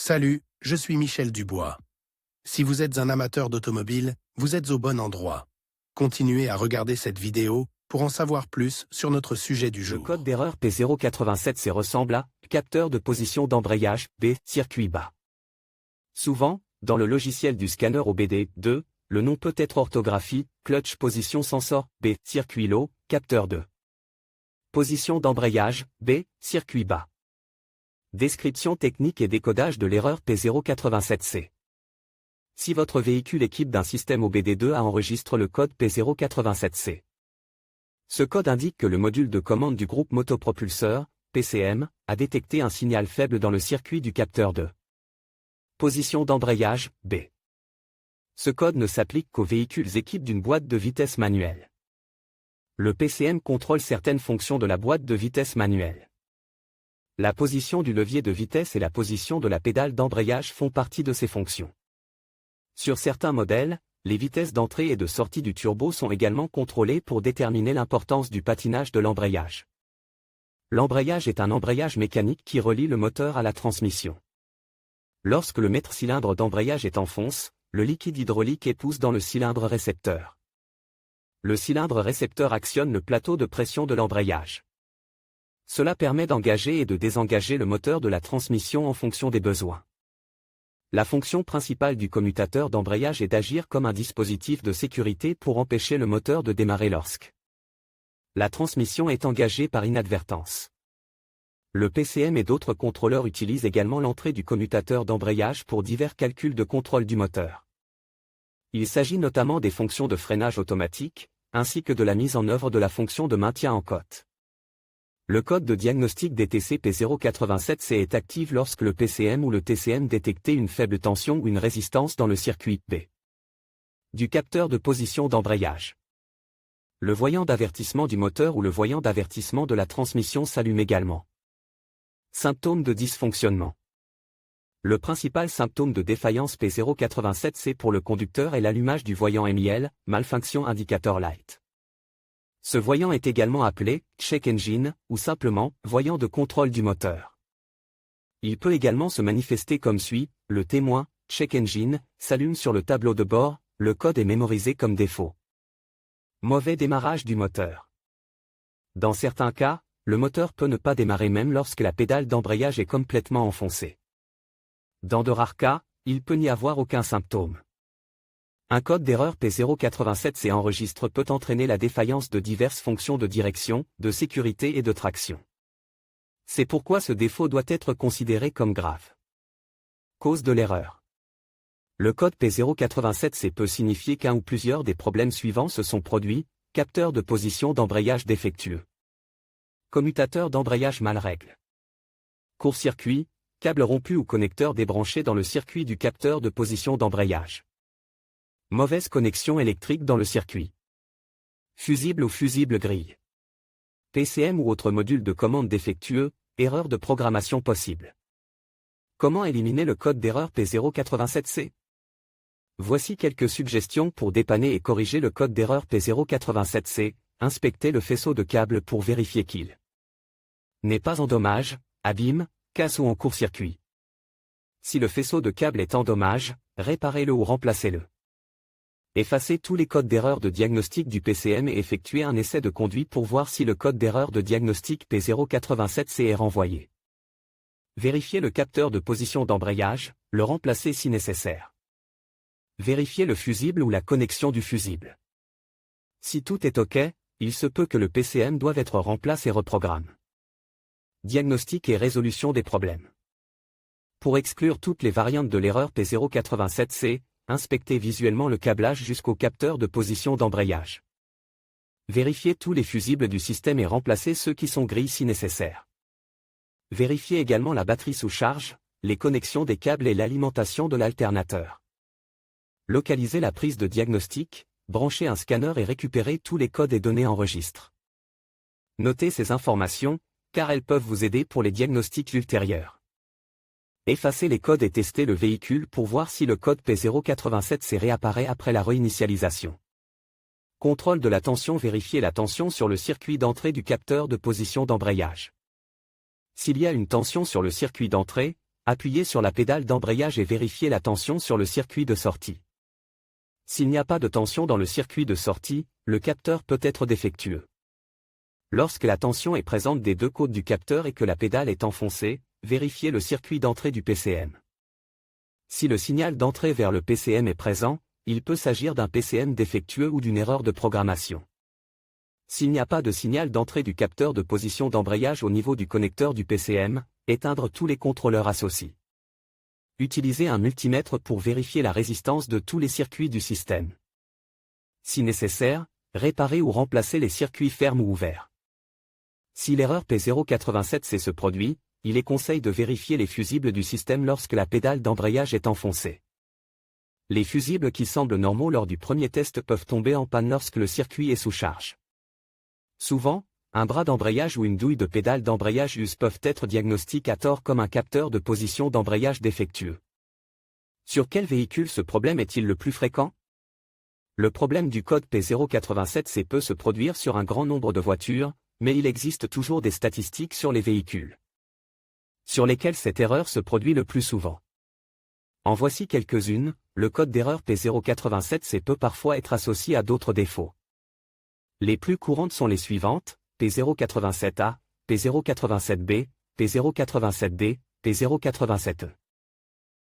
Salut, je suis Michel Dubois. Si vous êtes un amateur d'automobile, vous êtes au bon endroit. Continuez à regarder cette vidéo pour en savoir plus sur notre sujet du jour. Le code d'erreur P087C ressemble à capteur de position d'embrayage, B, circuit bas. Souvent, dans le logiciel du scanner OBD2, le nom peut être orthographie, clutch position sensor, B, circuit low, capteur de position d'embrayage, B, circuit bas. Description technique et décodage de l'erreur P087C. Si votre véhicule équipe d'un système OBD2 enregistre le code P087C. Ce code indique que le module de commande du groupe motopropulseur, PCM, a détecté un signal faible dans le circuit du capteur de position d'embrayage, B. Ce code ne s'applique qu'aux véhicules équipés d'une boîte de vitesse manuelle. Le PCM contrôle certaines fonctions de la boîte de vitesse manuelle. La position du levier de vitesse et la position de la pédale d'embrayage font partie de ces fonctions. Sur certains modèles, les vitesses d'entrée et de sortie du turbo sont également contrôlées pour déterminer l'importance du patinage de l'embrayage. L'embrayage est un embrayage mécanique qui relie le moteur à la transmission. Lorsque le maître-cylindre d'embrayage est en fonce, le liquide hydraulique épouse dans le cylindre récepteur. Le cylindre récepteur actionne le plateau de pression de l'embrayage. Cela permet d'engager et de désengager le moteur de la transmission en fonction des besoins. La fonction principale du commutateur d'embrayage est d'agir comme un dispositif de sécurité pour empêcher le moteur de démarrer lorsque la transmission est engagée par inadvertance. Le PCM et d'autres contrôleurs utilisent également l'entrée du commutateur d'embrayage pour divers calculs de contrôle du moteur. Il s'agit notamment des fonctions de freinage automatique, ainsi que de la mise en œuvre de la fonction de maintien en côte. Le code de diagnostic DTC P087C est actif lorsque le PCM ou le TCM détectait une faible tension ou une résistance dans le circuit B du capteur de position d'embrayage. Le voyant d'avertissement du moteur ou le voyant d'avertissement de la transmission s'allume également. Symptômes de dysfonctionnement. Le principal symptôme de défaillance P087C pour le conducteur est l'allumage du voyant MIL, Malfunction Indicator Light. Ce voyant est également appelé check engine ou simplement voyant de contrôle du moteur. Il peut également se manifester comme suit: le témoin check engine s'allume sur le tableau de bord, le code est mémorisé comme défaut. Mauvais démarrage du moteur. Dans certains cas, le moteur peut ne pas démarrer même lorsque la pédale d'embrayage est complètement enfoncée. Dans de rares cas, il peut n'y avoir aucun symptôme. Un code d'erreur P087C enregistre peut entraîner la défaillance de diverses fonctions de direction, de sécurité et de traction. C'est pourquoi ce défaut doit être considéré comme grave. Cause de l'erreur. Le code P087C peut signifier qu'un ou plusieurs des problèmes suivants se sont produits: capteur de position d'embrayage défectueux, commutateur d'embrayage mal règle, court-circuit, câble rompu ou connecteur débranché dans le circuit du capteur de position d'embrayage. Mauvaise connexion électrique dans le circuit. Fusible ou fusible grille. PCM ou autre module de commande défectueux, erreur de programmation possible. Comment éliminer le code d'erreur P087C? Voici quelques suggestions pour dépanner et corriger le code d'erreur P087C. Inspectez le faisceau de câble pour vérifier qu'il n'est pas en dommage, abîme, casse ou en court-circuit. Si le faisceau de câble est en dommage, réparez-le ou remplacez-le. Effacez tous les codes d'erreur de diagnostic du PCM et effectuez un essai de conduite pour voir si le code d'erreur de diagnostic P087C est renvoyé. Vérifiez le capteur de position d'embrayage, le remplacez si nécessaire. Vérifiez le fusible ou la connexion du fusible. Si tout est OK, il se peut que le PCM doive être remplacé et reprogramme. Diagnostic et résolution des problèmes. Pour exclure toutes les variantes de l'erreur P087C, inspectez visuellement le câblage jusqu'au capteur de position d'embrayage. Vérifiez tous les fusibles du système et remplacez ceux qui sont gris si nécessaire. Vérifiez également la batterie sous charge, les connexions des câbles et l'alimentation de l'alternateur. Localisez la prise de diagnostic, branchez un scanner et récupérez tous les codes et données enregistrés. Notez ces informations, car elles peuvent vous aider pour les diagnostics ultérieurs. Effacez les codes et testez le véhicule pour voir si le code P087C réapparaît après la réinitialisation. Contrôle de la tension. Vérifiez la tension sur le circuit d'entrée du capteur de position d'embrayage. S'il y a une tension sur le circuit d'entrée, appuyez sur la pédale d'embrayage et vérifiez la tension sur le circuit de sortie. S'il n'y a pas de tension dans le circuit de sortie, le capteur peut être défectueux. Lorsque la tension est présente des deux côtés du capteur et que la pédale est enfoncée, vérifiez le circuit d'entrée du PCM. Si le signal d'entrée vers le PCM est présent, il peut s'agir d'un PCM défectueux ou d'une erreur de programmation. S'il n'y a pas de signal d'entrée du capteur de position d'embrayage au niveau du connecteur du PCM, éteindre tous les contrôleurs associés. Utilisez un multimètre pour vérifier la résistance de tous les circuits du système. Si nécessaire, réparez ou remplacez les circuits fermes ou ouverts. Si l'erreur P087C se produit, il est conseil de vérifier les fusibles du système lorsque la pédale d'embrayage est enfoncée. Les fusibles qui semblent normaux lors du premier test peuvent tomber en panne lorsque le circuit est sous charge. Souvent, un bras d'embrayage ou une douille de pédale d'embrayage use peuvent être diagnostiqués à tort comme un capteur de position d'embrayage défectueux. Sur quel véhicule ce problème est-il le plus fréquent? Le problème du code P087C peut se produire sur un grand nombre de voitures, mais il existe toujours des statistiques sur les véhicules sur lesquels cette erreur se produit le plus souvent. En voici quelques-unes. Le code d'erreur P087C peut parfois être associé à d'autres défauts. Les plus courantes sont les suivantes: P087A, P087B, P087D, P087E.